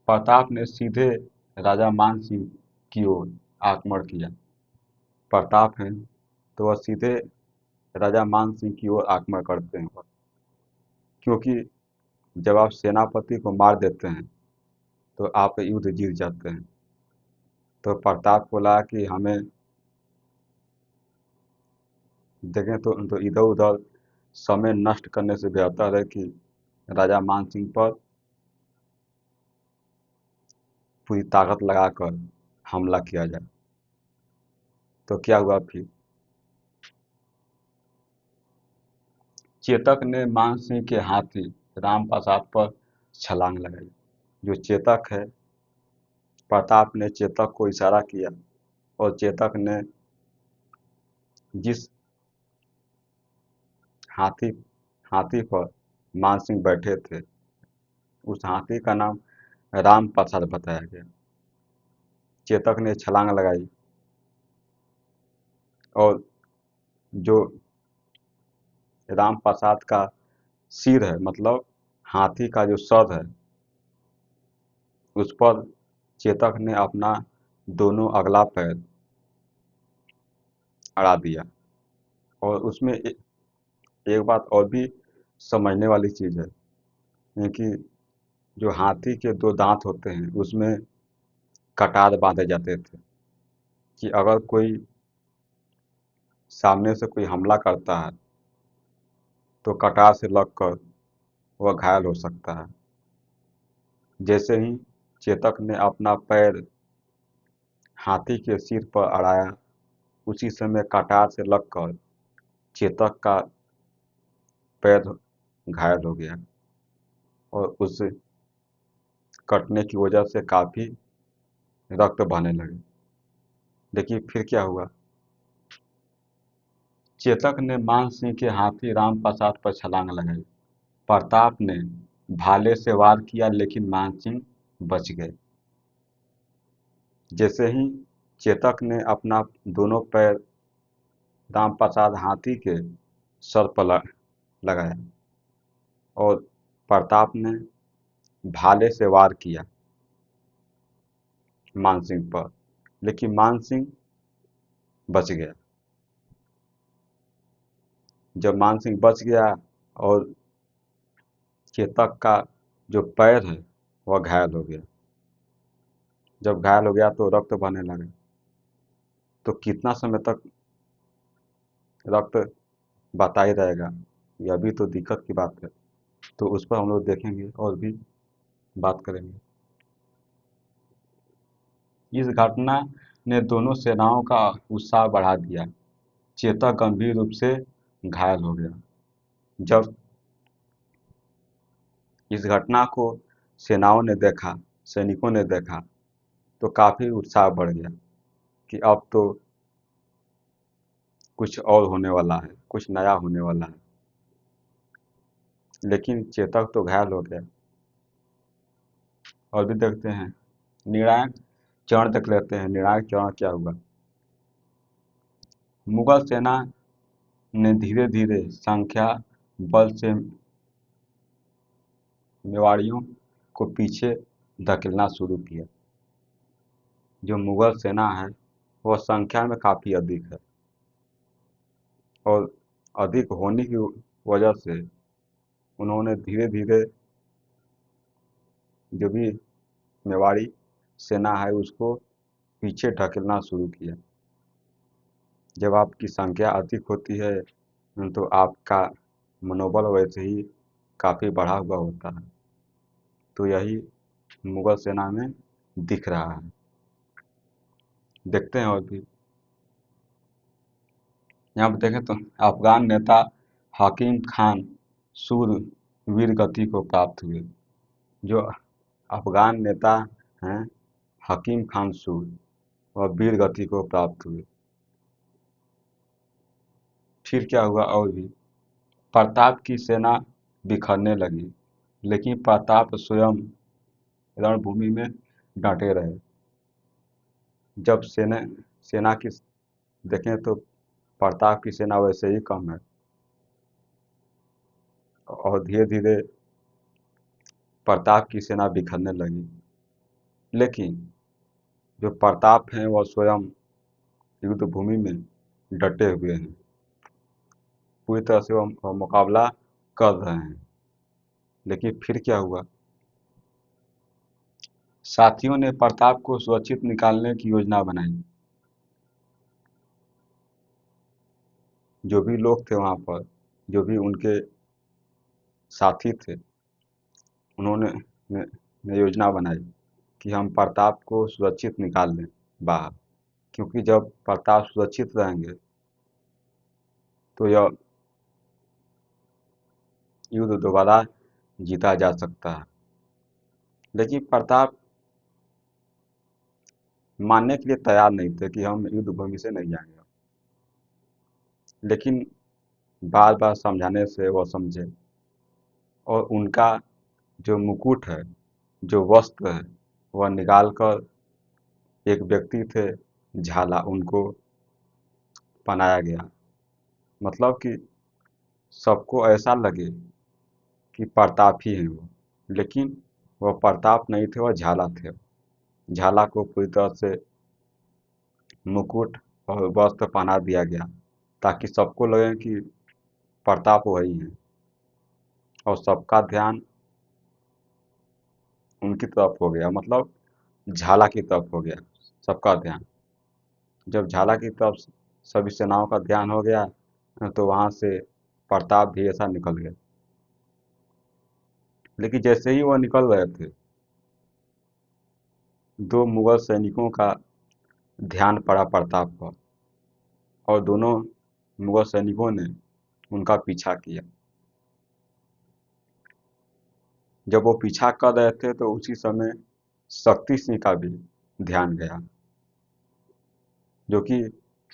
प्रताप ने सीधे राजा मान सिंह की ओर आक्रमण किया। प्रताप है तो वह सीधे राजा मान सिंह की ओर आक्रमण करते हैं, क्योंकि जब आप सेनापति को मार देते हैं तो आप युद्ध जीत जाते हैं। तो प्रताप को लगा कि हमें देखें तो इधर उधर समय नष्ट करने से बेहतर है कि राजा मान सिंह पर पूरी ताकत लगाकर हमला किया जाए। तो क्या हुआ फिर, चेतक ने मान सिंह के हाथी राम प्रसाद पर छलांग लगाई। जो चेतक है, प्रताप ने चेतक को इशारा किया और चेतक ने जिस हाथी हाथी पर मान सिंह बैठे थे। उस हाथी का नाम राम प्रसाद बताया गया। चेतक ने छलांग लगाई और जो राम प्रसाद का सिर है, मतलब हाथी का जो सर है, उस पर चेतक ने अपना दोनों अगला पैर अड़ा दिया। और उसमें एक बात और भी समझने वाली चीज़ है, ये कि जो हाथी के दो दांत होते हैं उसमें कटार बांधे जाते थे कि अगर कोई सामने से कोई हमला करता है तो कटार से लगकर वह घायल हो सकता है। जैसे ही चेतक ने अपना पैर हाथी के सिर पर अड़ाया, उसी समय कटार से लगकर चेतक का पैर घायल हो गया और उस कटने की वजह से काफी रक्त बहने लगे। देखिए फिर क्या हुआ। चेतक ने मान सिंह के हाथी राम प्रसाद पर छलांग लगाई। प्रताप ने भाले से वार किया लेकिन मान सिंह बच गए। जैसे ही चेतक ने अपना दोनों पैर राम प्रसाद हाथी के सर पर लगाया और प्रताप ने भाले से वार किया मान सिंह पर, लेकिन मान सिंह बच गया। जब मान सिंह बच गया और चेतक का जो पैर है वह घायल हो गया। जब घायल हो गया तो रक्त बहने लगा। तो कितना समय तक रक्त बहता ही रहेगा, यह भी तो दिक्कत की बात है। तो उस पर हम लोग देखेंगे और भी बात करेंगे। इस घटना ने दोनों सेनाओं का उत्साह बढ़ा दिया। चेतक गंभीर रूप से घायल हो गया। जब इस घटना को सेनाओं ने देखा, सैनिकों ने देखा, तो काफी उत्साह बढ़ गया कि अब तो कुछ और होने वाला है, कुछ नया होने वाला है। लेकिन चेतक तो घायल हो गया। और भी देखते हैं, निर्णायक चरण देख लेते हैं। निर्णायक चरण क्या हुआ। मुगल सेना ने धीरे धीरे संख्या बल से मेवाड़ियों को पीछे धकेलना शुरू किया। जो मुगल सेना है वह संख्या में काफी अधिक है और अधिक होने की वजह से उन्होंने धीरे धीरे जो भी मेवाड़ी सेना है उसको पीछे ढकेलना शुरू किया। जब आपकी संख्या अधिक होती है तो आपका मनोबल वैसे ही काफी बढ़ा हुआ होता है। तो यही मुगल सेना में दिख रहा है। देखते हैं और भी। यहाँ पर देखें तो अफगान नेता हकीम खान सूर वीर गति को प्राप्त हुए। जो अफगान नेता हैं हकीम खान सूर, वह वीर गति को प्राप्त हुए। फिर क्या हुआ और भी। प्रताप की सेना बिखरने लगी, लेकिन प्रताप स्वयं रणभूमि में डटे रहे। जब सेना सेना की देखें तो प्रताप की सेना वैसे ही कम है और धीरे धीरे प्रताप की सेना बिखरने लगी। लेकिन जो प्रताप हैं वह स्वयं युद्ध भूमि में डटे हुए हैं, पूरी तरह से वह मुकाबला कर रहे हैं। लेकिन फिर क्या हुआ। साथियों ने प्रताप को सुरक्षित निकालने की योजना बनाई। जो भी लोग थे वहां पर, जो भी उनके साथी थे, उन्होंने ने योजना बनाई कि हम प्रताप को सुरक्षित निकाल लें बाहर। क्योंकि जब प्रताप सुरक्षित रहेंगे तो यह युद्ध दोबारा जीता जा सकता है। लेकिन प्रताप मानने के लिए तैयार नहीं थे कि हम युद्ध भूमि से नहीं जाएंगे। लेकिन बार बार समझाने से वह समझे। और उनका जो मुकुट है, जो वस्त्र है, वह निकाल कर एक व्यक्ति थे झाला, उनको पहनाया गया। मतलब कि सबको ऐसा लगे कि प्रताप ही है वो, लेकिन वह प्रताप नहीं थे, वह झाला थे। झाला को पूरी तरह से मुकुट और वस्त्र पहना दिया गया ताकि सबको लगे कि प्रताप वही है, और सबका ध्यान उनकी तरफ हो गया, मतलब झाला की तरफ हो गया सबका ध्यान। जब झाला की तरफ सभी सेनाओं का ध्यान हो गया तो वहां से प्रताप भी ऐसा निकल गया। लेकिन जैसे ही वह निकल रहे थे, दो मुगल सैनिकों का ध्यान पड़ा प्रताप पर, और दोनों मुगल सैनिकों ने उनका पीछा किया। जब वो पीछा कर रहे थे तो उसी समय शक्ति सिंह का भी ध्यान गया, जो कि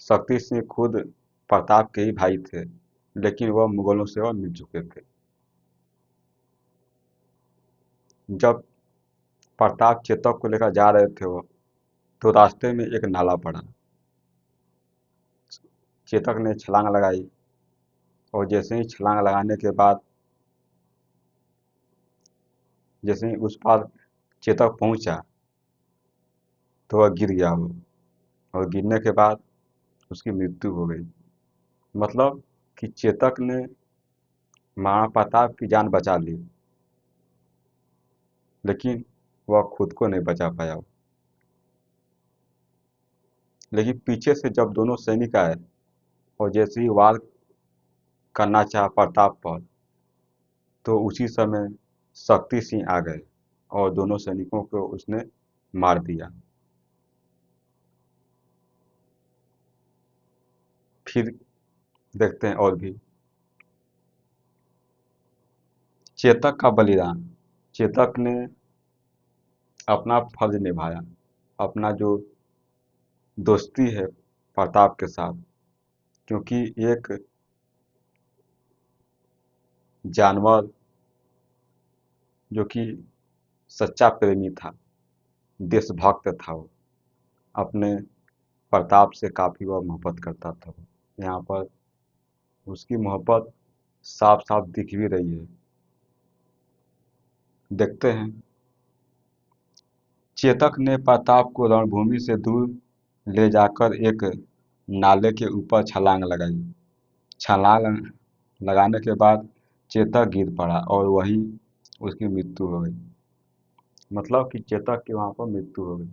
शक्ति सिंह खुद प्रताप के ही भाई थे, लेकिन वह मुगलों से वह मिल चुके थे। जब प्रताप चेतक को लेकर जा रहे थे वो, तो रास्ते में एक नाला पड़ा। चेतक ने छलांग लगाई, और जैसे ही छलांग लगाने के बाद, जैसे ही उस पार चेतक पहुंचा, तो वह गिर गया वो, और गिरने के बाद उसकी मृत्यु हो गई। मतलब कि चेतक ने महाराणा प्रताप की जान बचा ली, लेकिन वह खुद को नहीं बचा पाया। लेकिन पीछे से जब दोनों सैनिक आए और जैसे ही वार करना चाहा प्रताप पर, तो उसी समय शक्ति सिंह आ गए और दोनों सैनिकों को उसने मार दिया। फिर देखते हैं और भी चेतक का बलिदान। चेतक ने अपना फर्ज निभाया, अपना जो दोस्ती है प्रताप के साथ, क्योंकि एक जानवर जो कि सच्चा प्रेमी था, देशभक्त था, वो अपने प्रताप से काफ़ी वह मोहब्बत करता था। यहाँ पर उसकी मोहब्बत साफ साफ दिख भी रही है। देखते हैं, चेतक ने प्रताप को रणभूमि से दूर ले जाकर एक नाले के ऊपर छलांग लगाई। छलांग लगाने के बाद चेतक गिर पड़ा और वहीं उसकी मृत्यु हो गई। मतलब कि चेतक की वहां पर मृत्यु हो गई।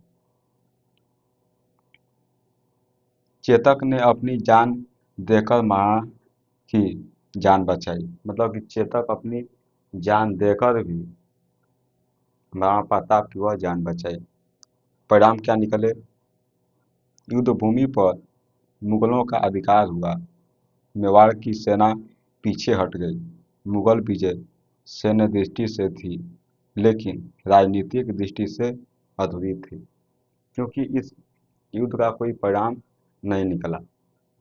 चेतक ने अपनी जान देकर महाराणा की जान बचाई। मतलब कि चेतक अपनी जान देकर भी महाराणा प्रताप की वह जान बचाई। परिणाम क्या निकले? युद्ध भूमि पर मुगलों का अधिकार हुआ। मेवाड़ की सेना पीछे हट गई। मुगल विजय सैन्य दृष्टि से थी, लेकिन राजनीतिक दृष्टि से अधूरी थी, क्योंकि इस युद्ध का कोई परिणाम नहीं निकला।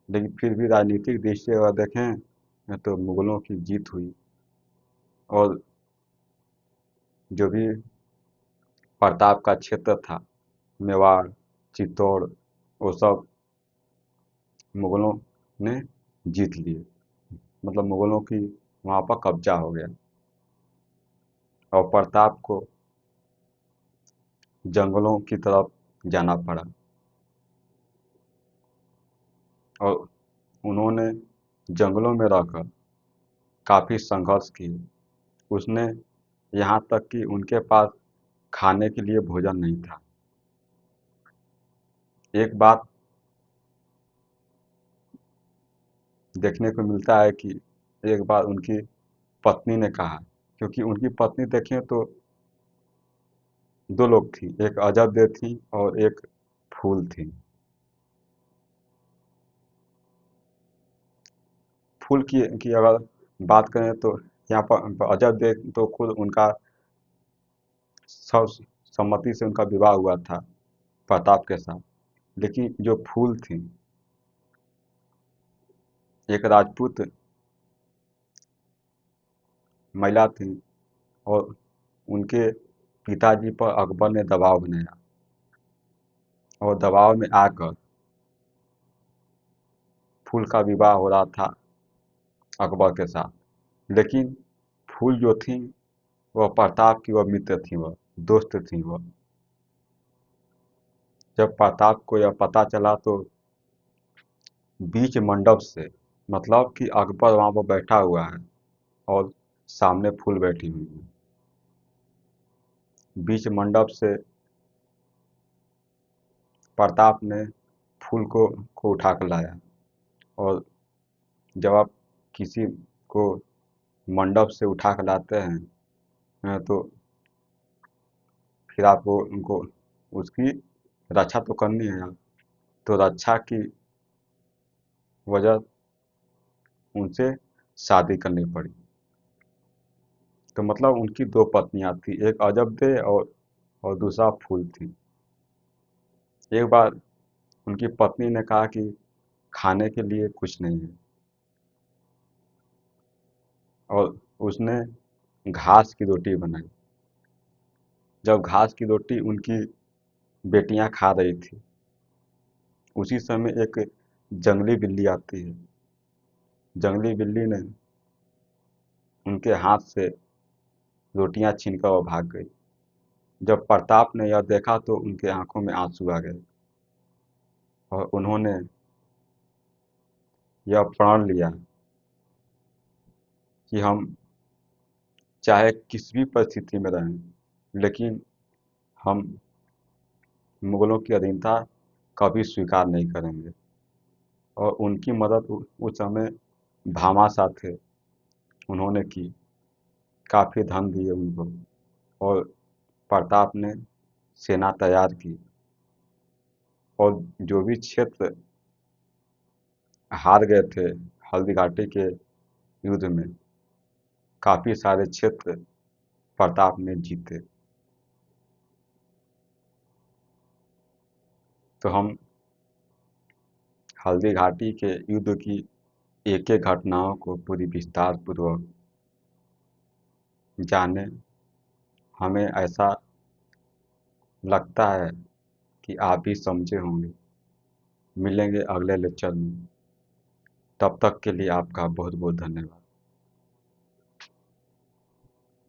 लेकिन फिर भी राजनीतिक दृष्टि से अगर देखें तो मुगलों की जीत हुई, और जो भी प्रताप का क्षेत्र था, मेवाड़, चित्तौड़, वो सब मुगलों ने जीत लिए। मतलब मुगलों की वहाँ पर कब्जा हो गया, और प्रताप को जंगलों की तरफ जाना पड़ा। और उन्होंने जंगलों में रहकर काफ़ी संघर्ष किए। उसने यहाँ तक कि उनके पास खाने के लिए भोजन नहीं था। एक बात देखने को मिलता है कि एक बार उनकी पत्नी ने कहा, क्योंकि उनकी पत्नी देखें तो दो लोग थी, एक अजब थी और एक फूल थी। फूल की अगर बात करें तो यहाँ पर अजब दे तो खुद उनका सर्व सम्मति से उनका विवाह हुआ था प्रताप के साथ। लेकिन जो फूल थी, एक राजपूत महिला थी और उनके पिताजी पर अकबर ने दबाव बनाया और दबाव में आकर फूल का विवाह हो रहा था अकबर के साथ। लेकिन फूल जो थी वह प्रताप की वह मित्र थी, वह दोस्त थी वह। जब प्रताप को यह पता चला तो बीच मंडप से, मतलब कि अकबर वहां पर बैठा हुआ है और सामने फूल बैठी हुई है, बीच मंडप से प्रताप ने फूल को उठा कर लाया। और जब आप किसी को मंडप से उठा कर लाते हैं तो फिर आपको उनको उसकी रक्षा तो करनी है आप। तो रक्षा की वजह उनसे शादी करनी पड़ी। तो मतलब उनकी दो पत्नियां थी, एक अजब और दूसरा फूल थी। एक बार उनकी पत्नी ने कहा कि खाने के लिए कुछ नहीं है और उसने घास की रोटी बनाई। जब घास की रोटी उनकी बेटियां खा रही थी, उसी समय एक जंगली बिल्ली आती है। जंगली बिल्ली ने उनके हाथ से रोटियां छीनकर वो भाग गई। जब प्रताप ने यह देखा तो उनके आंखों में आंसू आ गए और उन्होंने यह प्रण लिया कि हम चाहे किस भी परिस्थिति में रहें, लेकिन हम मुगलों की अधीनता कभी स्वीकार नहीं करेंगे। और उनकी मदद उस समय भामाशाह थे, उन्होंने की, काफ़ी धन दिए उनको। और प्रताप ने सेना तैयार की और जो भी क्षेत्र हार गए थे हल्दी घाटी के युद्ध में, काफ़ी सारे क्षेत्र प्रताप ने जीते। तो हम हल्दी घाटी के युद्ध की एक एक घटनाओं को पूरी विस्तार पूर्वक जाने। हमें ऐसा लगता है कि आप भी समझे होंगे। मिलेंगे अगले लेक्चर में। तब तक के लिए आपका बहुत बहुत धन्यवाद।